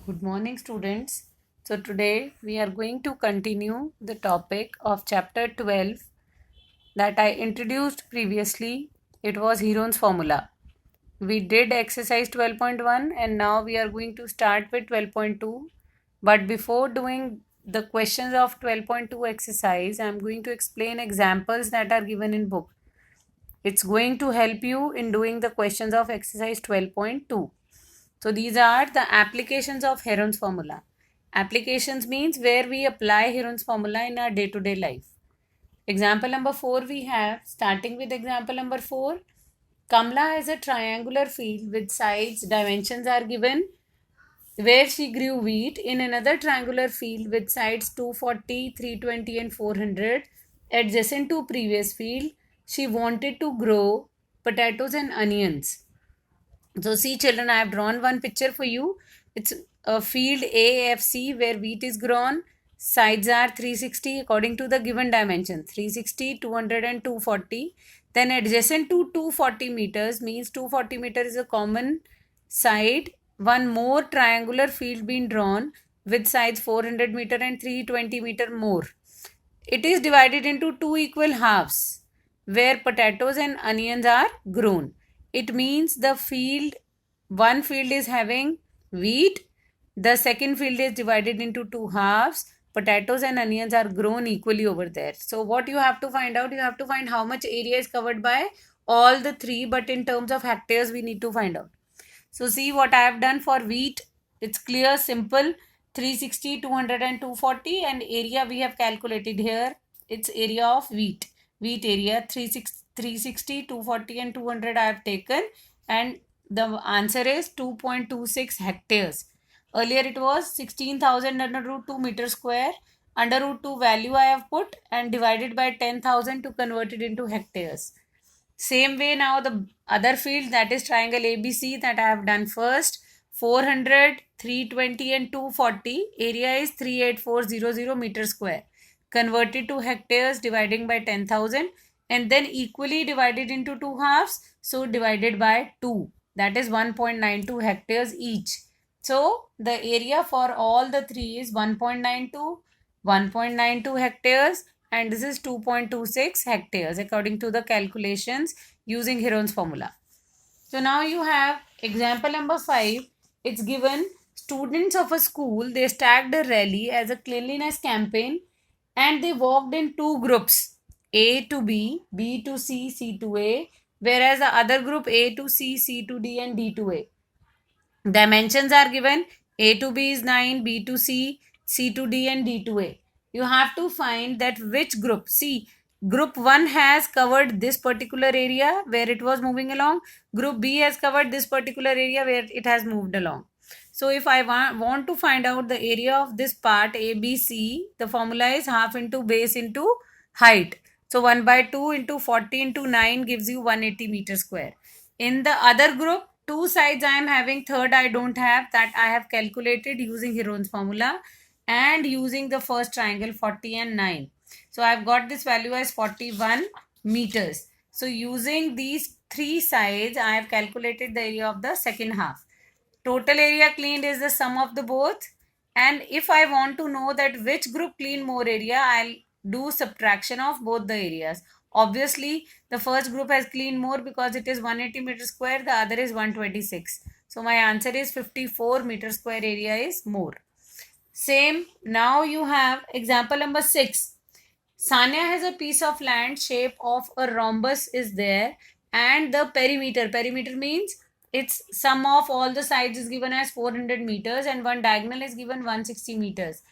Good morning, students. So, today we are going to continue the topic of chapter 12 that I introduced previously. It was Heron's formula. We did exercise 12.1 and now we are going to start with 12.2. But before doing the questions of 12.2 exercise, I am going to explain examples that are given in book. It's going to help you in doing the questions of exercise 12.2. So these are the applications of Heron's formula. Applications means where we apply Heron's formula in our day-to-day life. Example number 4 we have, starting with example number 4, Kamla has a triangular field with sides, dimensions are given, where she grew wheat in another triangular field with sides 240, 320 and 400. Adjacent to previous field, she wanted to grow potatoes and onions. So see children, I have drawn one picture for you. It's a field AFC where wheat is grown. Sides are 360 according to the given dimension. 360, 200 and 240. Then adjacent to 240 meters means 240 meter is a common side. One more triangular field being drawn with sides 400 meter and 320 meter more. It is divided into two equal halves where potatoes and onions are grown. It means the field, one field is having wheat, the second field is divided into two halves. Potatoes and onions are grown equally over there. So what you have to find out, you have to find how much area is covered by all the three, but in terms of hectares we need to find out. So see what I have done for wheat. It's clear, simple. 360, 200 and 240 and area we have calculated here. It's area of wheat. Wheat area 360, 240 and 200 I have taken and the answer is 2.26 hectares. Earlier it was 16,000 under root 2 meter square. Under root 2 value I have put and divided by 10,000 to convert it into hectares. Same way now the other field, that is triangle ABC, that I have done first. 400, 320 and 240. Area is 38400 meter square. Converted to hectares dividing by 10,000 and then equally divided into two halves. So divided by 2. That is 1.92 hectares each. So the area for all the three is 1.92, 1.92 hectares and this is 2.26 hectares according to the calculations using Heron's formula. So now you have example number 5. It's given students of a school, they stacked a rally as a cleanliness campaign and they walked in two groups, A to B, B to C, C to A, whereas the other group A to C, C to D and D to A. Dimensions are given. A to B is 9, B to C, C to D and D to A. You have to find that which group. See, group 1 has covered this particular area where it was moving along. Group B has covered this particular area where it has moved along. So if I want to find out the area of this part ABC, the formula is half into base into height. So 1 by 2 into 40 into 9 gives you 180 meter square. In the other group, two sides I am having, third I don't have, that I have calculated using Heron's formula and using the first triangle 40 and 9. So I have got this value as 41 meters. So using these three sides, I have calculated the area of the second half. Total area cleaned is the sum of the both. And if I want to know that which group cleaned more area, I'll do subtraction of both the areas. Obviously, the first group has cleaned more because it is 180 meter square, the other is 126. So my answer is 54 meter square area is more. Same, now you have example number 6. Sanya has a piece of land shape of a rhombus is there and the perimeter means its sum of all the sides is given as 400 meters and one diagonal is given 160 meters.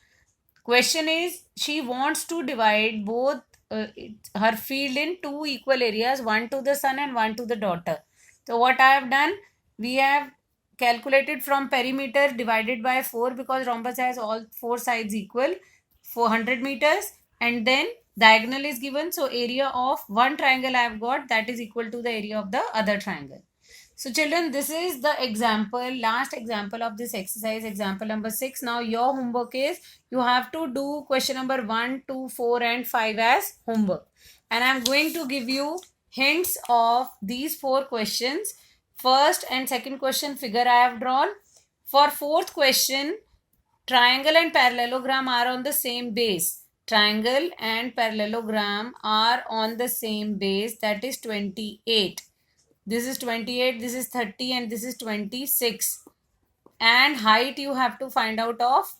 Question is, she wants to divide both her field in two equal areas, one to the son and one to the daughter. So what I have done, we have calculated from perimeter divided by 4 because rhombus has all four sides equal, 400 meters, and then diagonal is given. So area of one triangle I have got, that is equal to the area of the other triangle. So children, this is the example, last example of this exercise, example number 6. Now your homework is, you have to do question number 1, 2, 4 and 5 as homework. And I am going to give you hints of these 4 questions. First and second question figure I have drawn. For fourth question, Triangle and parallelogram are on the same base. Triangle and parallelogram are on the same base, that is 28. This is 28, this is 30, and this is 26. And height you have to find out of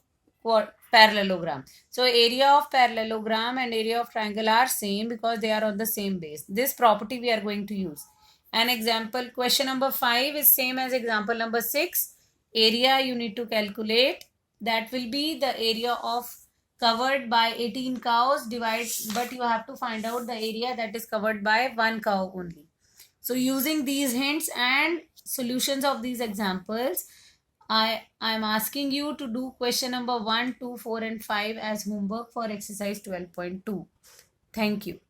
what parallelogram. So area of parallelogram and area of triangle are same because they are on the same base. This property we are going to use. An example, question number 5 is same as example number 6. Area you need to calculate. That will be the area of covered by 18 cows divide, but you have to find out the area that is covered by 1 cow only. So using these hints and solutions of these examples, I'm asking you to do question number 1, 2, 4 and 5 as homework for exercise 12.2. Thank you.